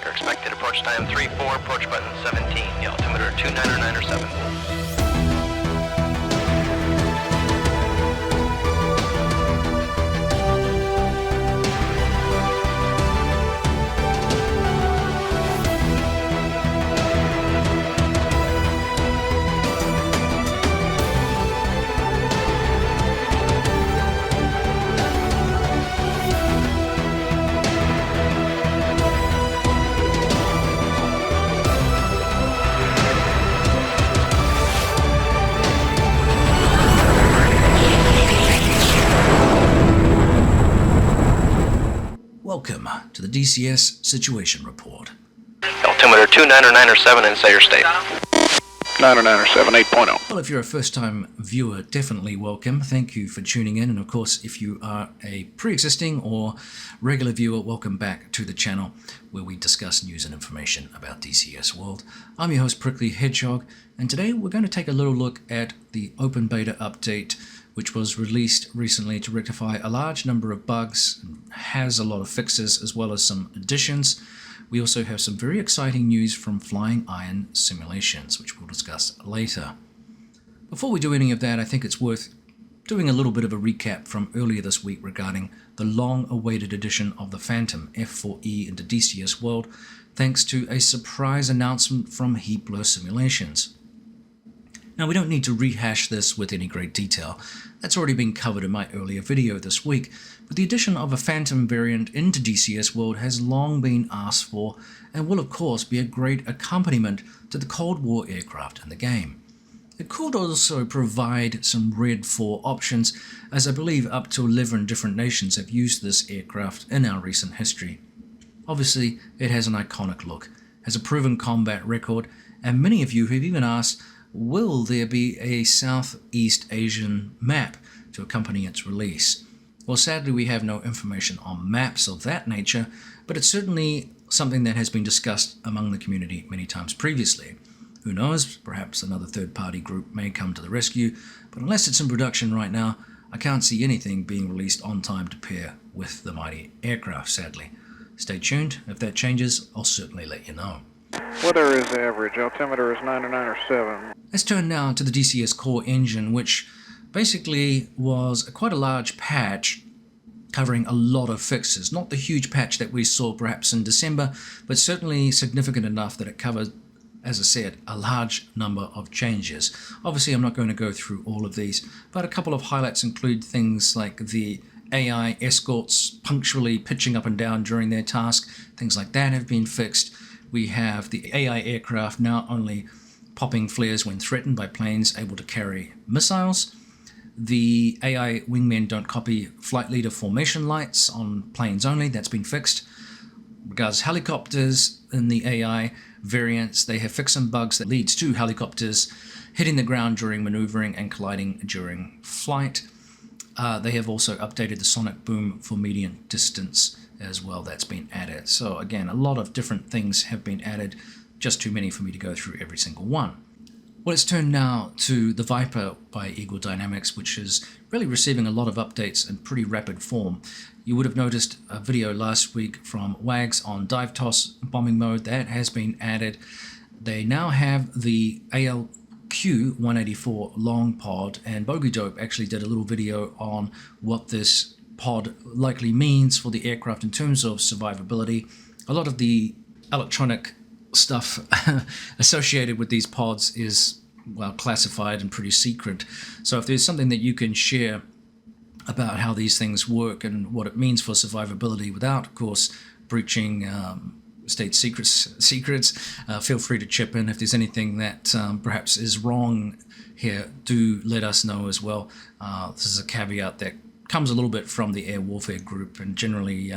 Your expected approach time 3-4, approach button 17, the altimeter 29907. Welcome to the DCS Situation Report. Altimeter 29907 in Sayer State. 997 8.0. Well, if you're a first-time viewer, definitely welcome. Thank you for tuning in. And of course, if you are a pre-existing or regular viewer, welcome back to the channel where we discuss news and information about DCS World. I'm your host, Prickly Hedgehog, and today we're going to take a little look at the open beta update which was released recently to rectify a large number of bugs, and has a lot of fixes as well as some additions. We also have some very exciting news from Flying Iron Simulations, which we'll discuss later. Before we do any of that, I think it's worth doing a little bit of a recap from earlier this week regarding the long-awaited addition of the Phantom F4E into DCS World, thanks to a surprise announcement from FLIR Simulations. Now, we don't need to rehash this with any great detail. That's already been covered in my earlier video this week, but the addition of a Phantom variant into DCS World has long been asked for and will of course be a great accompaniment to the Cold War aircraft in the game. It could also provide some Red 4 options, as I believe up to 11 different nations have used this aircraft in our recent history. Obviously, it has an iconic look, has a proven combat record, and many of you have even asked, will there be a Southeast Asian map to accompany its release? Well, sadly, we have no information on maps of that nature, but it's certainly something that has been discussed among the community many times previously. Who knows, perhaps another third-party group may come to the rescue, but unless it's in production right now, I can't see anything being released on time to pair with the mighty aircraft, sadly. Stay tuned. If that changes, I'll certainly let you know. Weather is average. Altimeter is 997. Let's turn now to the DCS core engine, which basically was quite a large patch covering a lot of fixes. Not the huge patch that we saw perhaps in December, but certainly significant enough that it covered, as I said, a large number of changes. Obviously, I'm not going to go through all of these, but a couple of highlights include things like the AI escorts punctually pitching up and down during their task. Things like that have been fixed. We have the AI aircraft now only popping flares when threatened by planes able to carry missiles. The AI wingmen don't copy flight leader formation lights on planes only. That's been fixed. Regards helicopters in the AI variants, they have fixed some bugs that leads to helicopters hitting the ground during maneuvering and colliding during flight. They have also updated the sonic boom for medium distance as well. That's been added. So again, a lot of different things have been added, just too many for me to go through every single one. Well, let's turn now to the Viper by Eagle Dynamics, which is really receiving a lot of updates in pretty rapid form. You would have noticed a video last week from WAGS on dive toss bombing mode. That has been added. They now have the ALQ 184 long pod, and Bogey Dope actually did a little video on what this pod likely means for the aircraft in terms of survivability. A lot of the electronic stuff associated with these pods is, well, classified and pretty secret. So if there's something that you can share about how these things work and what it means for survivability without, of course, breaching state secrets, feel free to chip in. If there's anything that perhaps is wrong here, do let us know as well. This is a caveat that comes a little bit from the air warfare group, and generally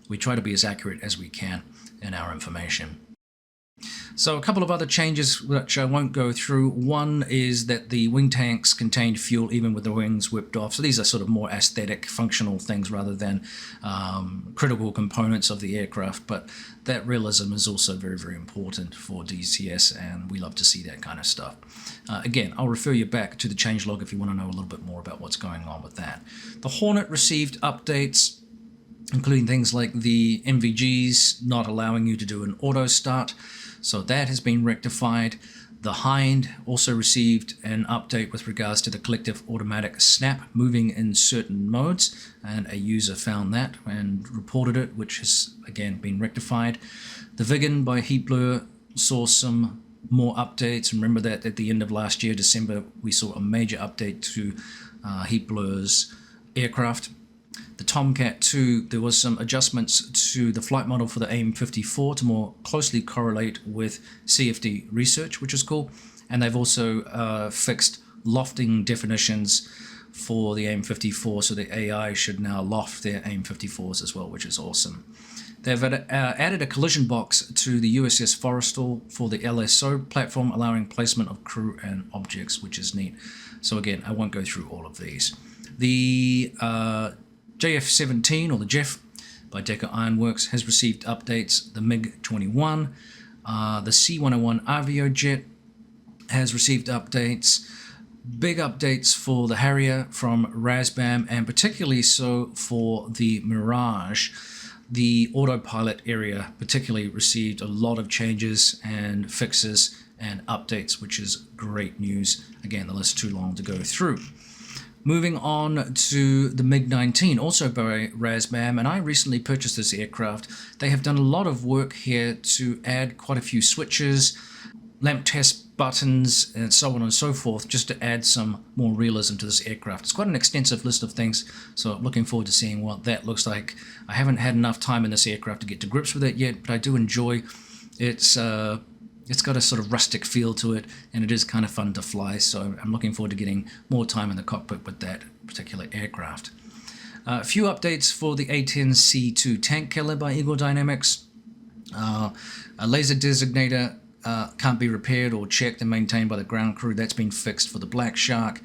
we try to be as accurate as we can in our information. So a couple of other changes which I won't go through. One is that the wing tanks contained fuel even with the wings whipped off. So these are sort of more aesthetic, functional things rather than critical components of the aircraft. But that realism is also very, very important for DCS, and we love to see that kind of stuff. Again, I'll refer you back to the changelog if you want to know a little bit more about what's going on with that. The Hornet received updates. including things like the MVGs not allowing you to do an auto start. So that has been rectified. The Hind also received an update with regards to the collective automatic snap moving in certain modes, and a user found that and reported it, which has again been rectified. The Viggen by FLIR saw some more updates, and remember that at the end of last year, December, we saw a major update to FLIR's aircraft. The Tomcat 2, there was some adjustments to the flight model for the AIM-54 to more closely correlate with CFD research, which is cool. And they've also fixed lofting definitions for the AIM-54, so the AI should now loft their AIM-54s as well, which is awesome. They've added a collision box to the USS Forrestal for the LSO platform, allowing placement of crew and objects, which is neat. So again, I won't go through all of these. The JF-17, or the JEF, by Decker Ironworks, has received updates. The MiG-21, the C-101 Aviojet has received updates. Big updates for the Harrier from Razbam, and particularly so for the Mirage. The autopilot area particularly received a lot of changes and fixes and updates, which is great news. Again, the list is too long to go through. Moving on to the MiG-19, also by Razbam, and I recently purchased this aircraft. They have done a lot of work here to add quite a few switches, lamp test buttons, and so on and so forth, just to add some more realism to this aircraft. It's quite an extensive list of things, so looking forward to seeing what that looks like. I haven't had enough time in this aircraft to get to grips with it yet, but I do enjoy its It's got a sort of rustic feel to it, and it is kind of fun to fly, so I'm looking forward to getting more time in the cockpit with that particular aircraft. A few updates for the A-10C2 tank killer by Eagle Dynamics. A laser designator can't be repaired or checked and maintained by the ground crew. That's been fixed for the Black Shark.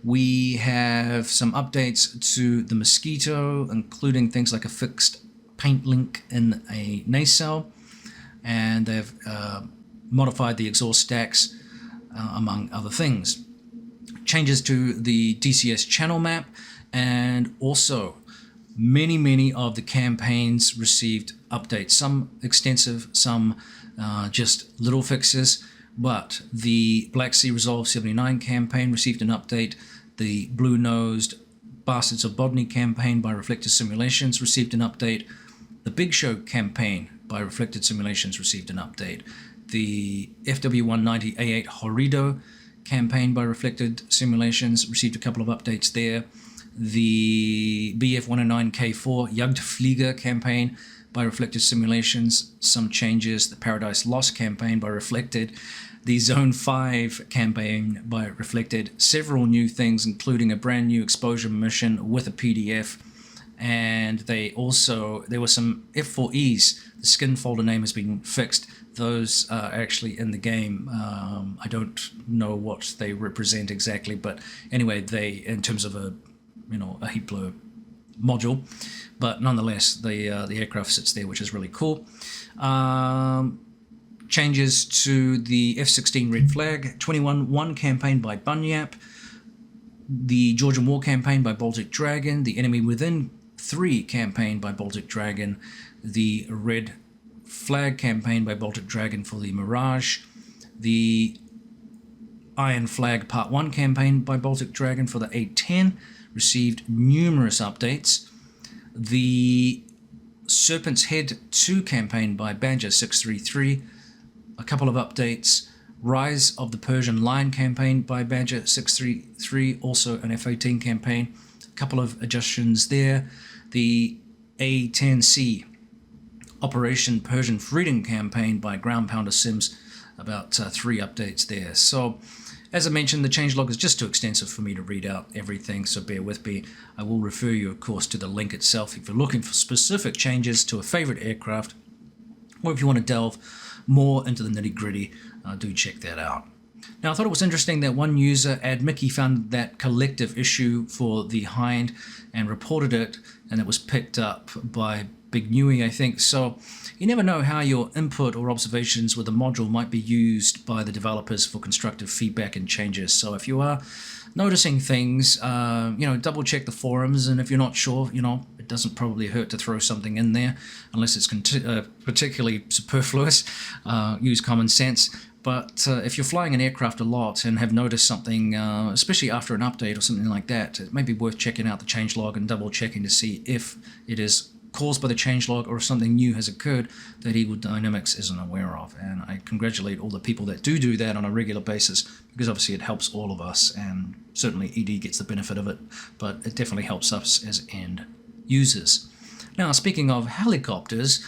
We have some updates to the Mosquito, including things like a fixed paint link in a nacelle, and they've modified the exhaust stacks, among other things. Changes to the DCS channel map, and also many of the campaigns received updates. Some extensive, some just little fixes, but the Black Sea Resolve 79 campaign received an update. The Blue-Nosed Bastards of Bodny campaign by Reflected Simulations received an update. The Big Show campaign by Reflected Simulations received an update. The FW190A8 Horrido campaign by Reflected Simulations received a couple of updates there. The BF109K4 Jagdflieger campaign by Reflected Simulations, some changes. The Paradise Lost campaign by Reflected. The Zone 5 campaign by Reflected. Several new things, including a brand new exposure mission with a PDF. And there were some F4Es. The skin folder name has been fixed. Those are actually in the game. I don't know what they represent exactly, but anyway, they, in terms of a FLIR module, but nonetheless, the aircraft sits there, which is really cool. Changes to the F-16 Red Flag 21-1 campaign by Bunyap, the Georgian War campaign by Baltic Dragon, the Enemy Within 3 campaign by Baltic Dragon, the Red Flag campaign by Baltic Dragon for the Mirage, the Iron Flag Part 1 campaign by Baltic Dragon for the A-10 received numerous updates. The Serpent's Head 2 campaign by Badger 633, a couple of updates. Rise of the Persian Lion campaign by Badger 633, also an F-18 campaign, a couple of adjustments there. The A-10C Operation Persian Freedom campaign by Ground Pounder Sims, about 3 updates there. So, as I mentioned, the changelog is just too extensive for me to read out everything, so bear with me. I will refer you, of course, to the link itself if you're looking for specific changes to a favorite aircraft, or if you want to delve more into the nitty-gritty, do check that out. Now, I thought it was interesting that one user, AdMickey, found that collective issue for the Hind and reported it, and it was picked up by big newie, I think. So you never know how your input or observations with a module might be used by the developers for constructive feedback and changes. So if you are noticing things, double check the forums, and if you're not sure, it doesn't probably hurt to throw something in there unless it's particularly superfluous. Use common sense. But if you're flying an aircraft a lot and have noticed something, especially after an update or something like that, it may be worth checking out the changelog and double checking to see if it is caused by the changelog or if something new has occurred that Eagle Dynamics isn't aware of. And I congratulate all the people that do that on a regular basis, because obviously it helps all of us, and certainly ED gets the benefit of it, but it definitely helps us as end users. Now, speaking of helicopters,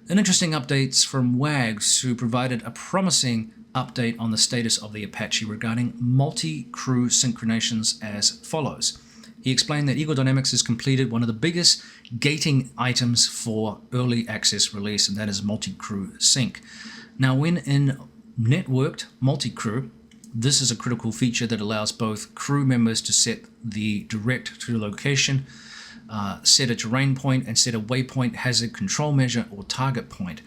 an interesting update from WAGS, who provided a promising update on the status of the Apache regarding multi-crew synchronations as follows. He explained that Eagle Dynamics has completed one of the biggest gating items for early access release, and that is multi-crew sync. Now, when in networked multi-crew, this is a critical feature that allows both crew members to set the direct to location, set a terrain point, and set a waypoint, hazard control measure, or target point.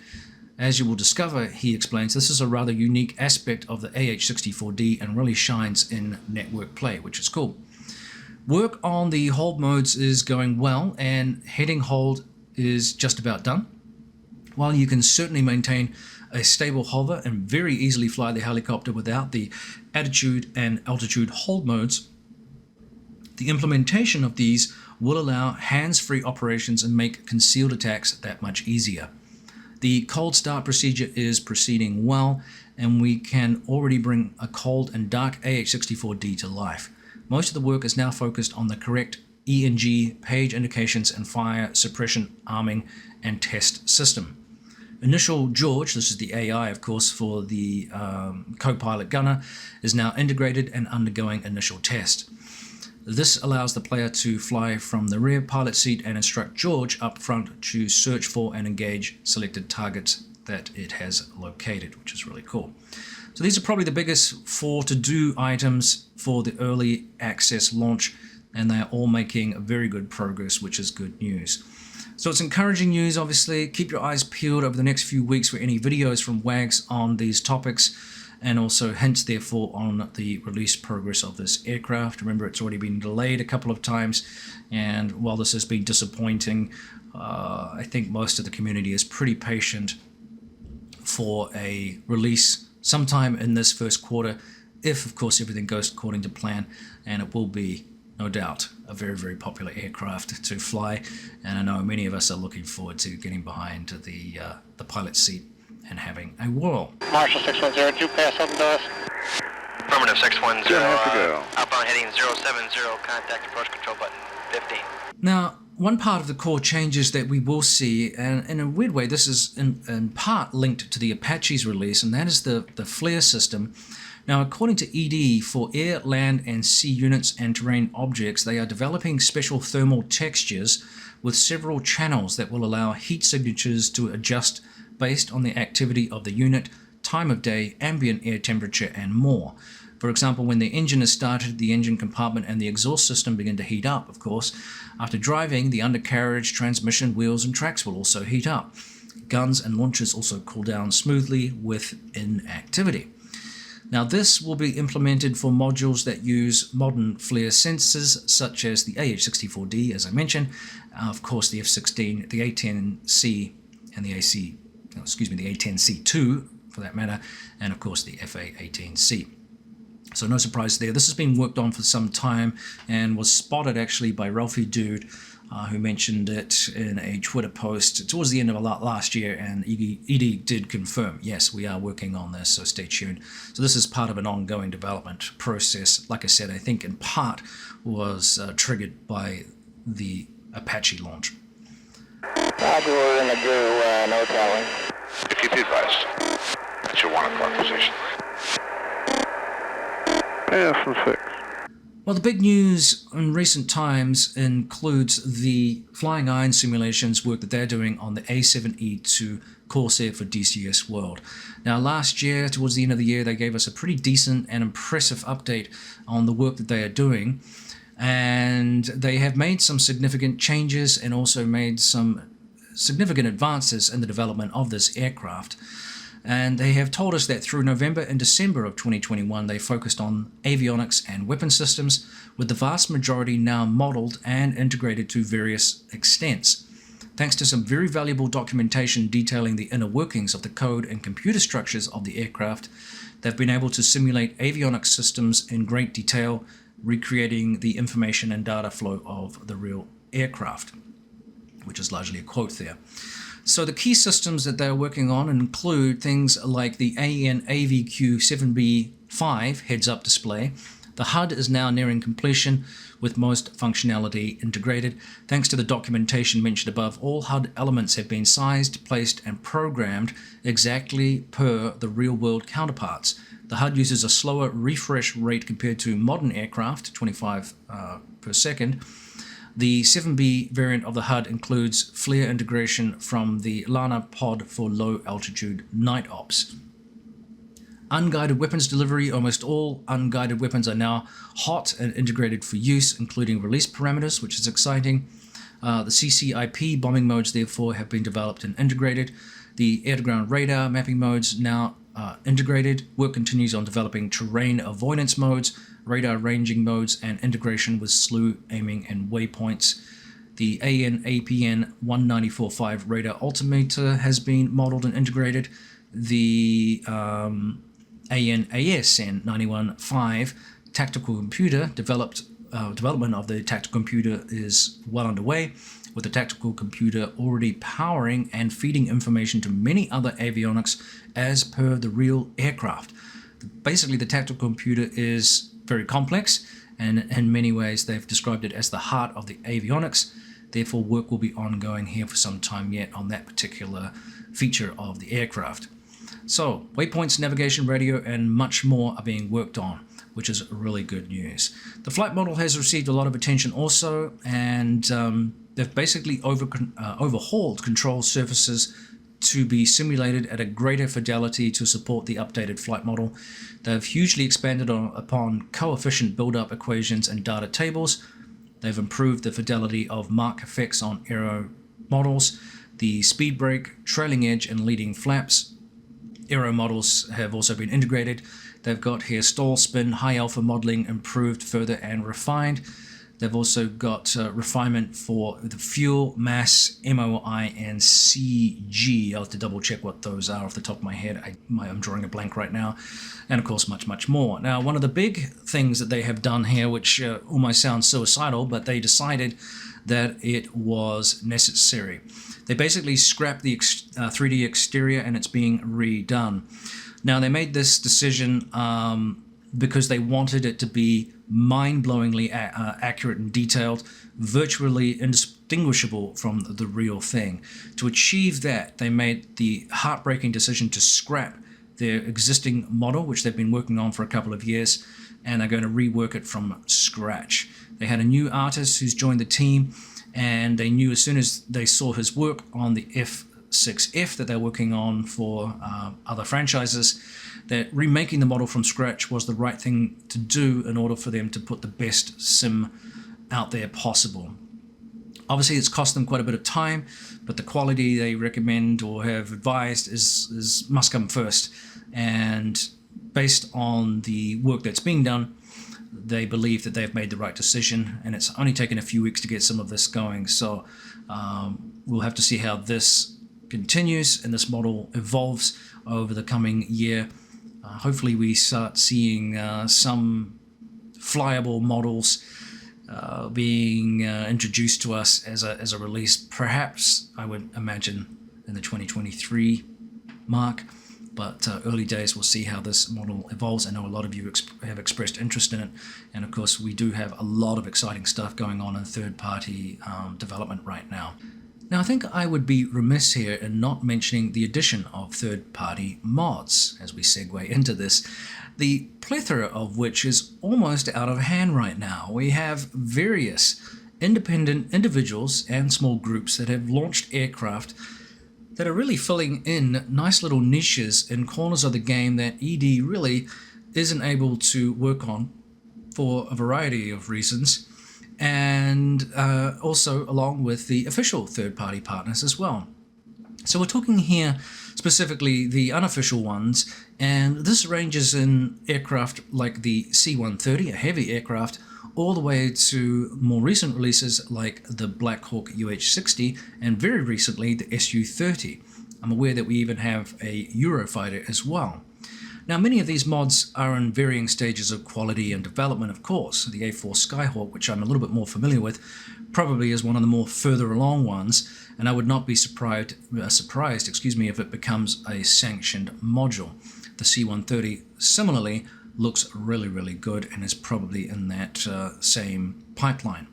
As you will discover, he explains, this is a rather unique aspect of the AH-64D and really shines in network play, which is cool. Work on the hold modes is going well, and heading hold is just about done. While you can certainly maintain a stable hover and very easily fly the helicopter without the attitude and altitude hold modes, the implementation of these will allow hands-free operations and make concealed attacks that much easier. The cold start procedure is proceeding well, and we can already bring a cold and dark AH-64D to life. Most of the work is now focused on the correct ENG, page indications, and fire suppression, arming, and test system. Initial George, this is the AI of course for the co-pilot gunner, is now integrated and undergoing initial test. This allows the player to fly from the rear pilot seat and instruct George up front to search for and engage selected targets that it has located, which is really cool. So these are probably the biggest 4 to-do items for the early access launch, and they are all making very good progress, which is good news. So it's encouraging news, obviously. Keep your eyes peeled over the next few weeks for any videos from WAGS on these topics, and also hints, therefore, on the release progress of this aircraft. Remember, it's already been delayed a couple of times, and while this has been disappointing, I think most of the community is pretty patient for a release sometime in this first quarter, if, of course, everything goes according to plan, and it will be, no doubt, a very, very popular aircraft to fly, and I know many of us are looking forward to getting behind the pilot seat and having a whirl. Marshall 610, do pass open to us. Affirmative 610, Good, have to go. outbound heading 070, contact approach control button 15. Now, one part of the core changes that we will see, and in a weird way, this is in part linked to the Apache's release, and that is the FLIR system. Now, according to ED, for air, land, and sea units and terrain objects, they are developing special thermal textures with several channels that will allow heat signatures to adjust based on the activity of the unit, time of day, ambient air temperature, and more. For example, when the engine is started, the engine compartment and the exhaust system begin to heat up, of course. After driving, the undercarriage, transmission, wheels, and tracks will also heat up. Guns and launchers also cool down smoothly with inactivity. Now, this will be implemented for modules that use modern FLIR sensors, such as the AH-64D, as I mentioned, of course the F-16, the A-10C, and the the A-10C2, for that matter, and of course the FA-18C. So no surprise there. This has been worked on for some time and was spotted actually by Ralphie Dude, who mentioned it in a Twitter post towards the end of last year, and ED did confirm, yes, we are working on this, so stay tuned. So this is part of an ongoing development process. Like I said, I think in part was triggered by the Apache launch. Roger, we're in the GRU, no telling. If you be advised, it's your 1 o'clock position. Pass and 6. Well, the big news in recent times includes the flying iron simulations work that they're doing on the A-7E II Corsair for DCS World. Now, last year, towards the end of the year, they gave us a pretty decent and impressive update on the work that they are doing. And they have made some significant changes and also made some significant advances in the development of this aircraft. And they have told us that through November and December of 2021, they focused on avionics and weapon systems, with the vast majority now modeled and integrated to various extents. Thanks to some very valuable documentation detailing the inner workings of the code and computer structures of the aircraft, they've been able to simulate avionics systems in great detail, recreating the information and data flow of the real aircraft, which is largely a quote there. So the key systems that they're working on include things like the AN/AVQ-7B5 heads-up display. The HUD is now nearing completion, with most functionality integrated. Thanks to the documentation mentioned above, all HUD elements have been sized, placed, and programmed exactly per the real-world counterparts. The HUD uses a slower refresh rate compared to modern aircraft, 25 per second. The 7B variant of the HUD includes FLIR integration from the LANA pod for low-altitude night ops. Unguided weapons delivery. Almost all unguided weapons are now hot and integrated for use, including release parameters, which is exciting. The CCIP bombing modes, therefore, have been developed and integrated. The air-to-ground radar mapping modes now integrated. Work continues on developing terrain avoidance modes, radar ranging modes, and integration with SLU aiming and waypoints. The AN/APN 194.5 radar altimeter has been modeled and integrated. The AN/ASN 91.5 tactical computer development of the tactical computer is well underway, with the tactical computer already powering and feeding information to many other avionics as per the real aircraft. Basically, the tactical computer is very complex, and in many ways they've described it as the heart of the avionics. Therefore, work will be ongoing here for some time yet on that particular feature of the aircraft. So, waypoints, navigation, radio, and much more are being worked on, which is really good news. The flight model has received a lot of attention also, and they've basically overhauled control surfaces to be simulated at a greater fidelity to support the updated flight model. They've hugely expanded upon coefficient build-up equations and data tables. They've improved the fidelity of mark effects on aero models, the speed brake, trailing edge, and leading flaps. Aero models have also been integrated. They've got here stall spin, high alpha modeling improved further and refined. They've also got refinement for the fuel, mass, MOI, and CG. I'll have to double check what those are off the top of my head. I'm drawing a blank right now. And of course, much, much more. Now, one of the big things that they have done here, which almost sounds suicidal, but they decided that it was necessary. They basically scrapped the 3D exterior and it's being redone. Now, they made this decision because they wanted it to be mind-blowingly accurate and detailed, virtually indistinguishable from the real thing. To achieve that, they made the heartbreaking decision to scrap their existing model, which they've been working on for a couple of years, and are going to rework it from scratch. They had a new artist who's joined the team, and they knew as soon as they saw his work on the F6F that they're working on for other franchises, that remaking the model from scratch was the right thing to do in order for them to put the best sim out there possible. Obviously, it's cost them quite a bit of time, but the quality they recommend or have advised must come first. And based on the work that's being done, they believe that they've made the right decision, and it's only taken a few weeks to get some of this going. So we'll have to see how this continues and this model evolves over the coming year. Hopefully we start seeing some flyable models being introduced to us as a release, perhaps I would imagine in the 2023 mark. But early days, we'll see how this model evolves. I know a lot of you have expressed interest in it. And of course, we do have a lot of exciting stuff going on in third-party development right now. Now, I think I would be remiss here in not mentioning the addition of third-party mods as we segue into this, the plethora of which is almost out of hand right now. We have various independent individuals and small groups that have launched aircraft that are really filling in nice little niches in corners of the game that ED really isn't able to work on for a variety of reasons. and also along with the official third-party partners as well. So we're talking here specifically the unofficial ones, and this ranges in aircraft like the C-130, a heavy aircraft, all the way to more recent releases like the Black Hawk UH-60 and very recently the Su-30. I'm aware that we even have a Eurofighter as well. Now, many of these mods are in varying stages of quality and development, of course. The A4 Skyhawk, which I'm a little bit more familiar with, probably is one of the more further along ones, and I would not be surprised, if it becomes a sanctioned module. The C-130 similarly looks really, really good and is probably in that same pipeline.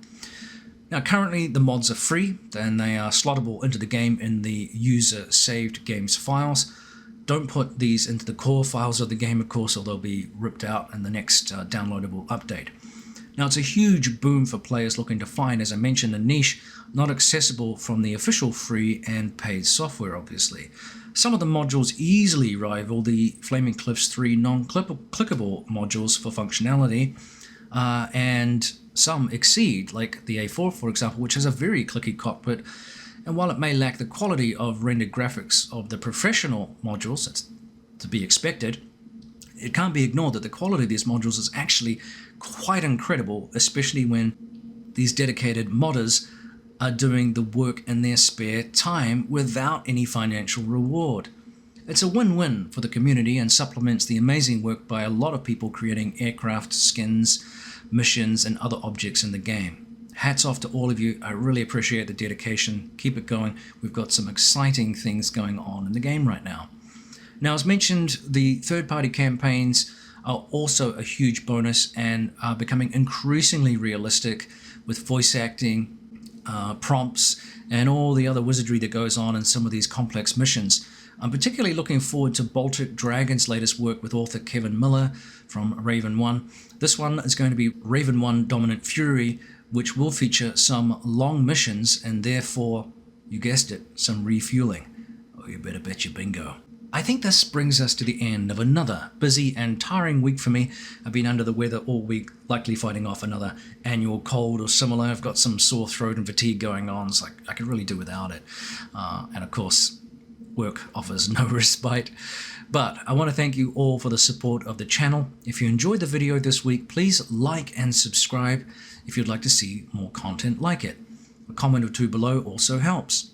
Now, currently the mods are free and they are slottable into the game in the user saved games files. Don't put these into the core files of the game, of course, or they'll be ripped out in the next downloadable update. Now, it's a huge boom for players looking to find, as I mentioned, a niche not accessible from the official free and paid software, obviously. Some of the modules easily rival the Flaming Cliffs 3 non-clickable modules for functionality, and some exceed, like the A4, for example, which has a very clicky cockpit. And while it may lack the quality of rendered graphics of the professional modules, that's to be expected, it can't be ignored that the quality of these modules is actually quite incredible, especially when these dedicated modders are doing the work in their spare time without any financial reward. It's a win-win for the community and supplements the amazing work by a lot of people creating aircraft, skins, missions, and other objects in the game. Hats off to all of you. I really appreciate the dedication. Keep it going. We've got some exciting things going on in the game right now. Now, as mentioned, the third-party campaigns are also a huge bonus and are becoming increasingly realistic with voice acting, prompts, and all the other wizardry that goes on in some of these complex missions. I'm particularly looking forward to Baltic Dragon's latest work with author Kevin Miller from Raven 1. This one is going to be Raven 1 Dominant Fury, which will feature some long missions and therefore, you guessed it, some refueling. Oh, you better bet your bingo. I think this brings us to the end of another busy and tiring week for me. I've been under the weather all week, likely fighting off another annual cold or similar. I've got some sore throat and fatigue going on, so I could really do without it. And of course, work offers no respite. But I want to thank you all for the support of the channel. If you enjoyed the video this week, please like and subscribe if you'd like to see more content like it. A comment or two below also helps.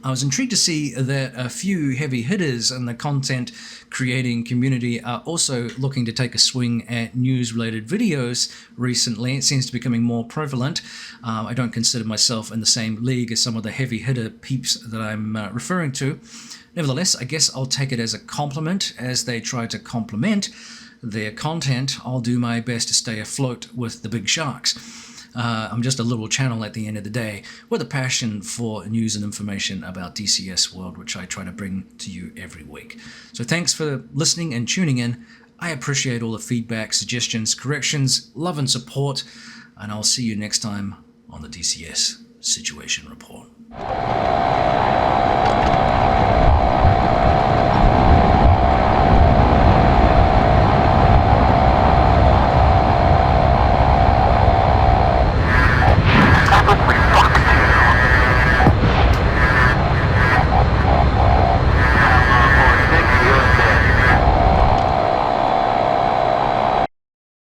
I was intrigued to see that a few heavy hitters in the content creating community are also looking to take a swing at news-related videos recently. It seems to be becoming more prevalent. I don't consider myself in the same league as some of the heavy hitter peeps that I'm referring to. Nevertheless, I guess I'll take it as a compliment as they try to complement their content. I'll do my best to stay afloat with the big sharks. I'm just a little channel at the end of the day with a passion for news and information about DCS world, which I try to bring to you every week. So thanks for listening and tuning in. I appreciate all the feedback, suggestions, corrections, love and support, and I'll see you next time on the DCS Situation Report.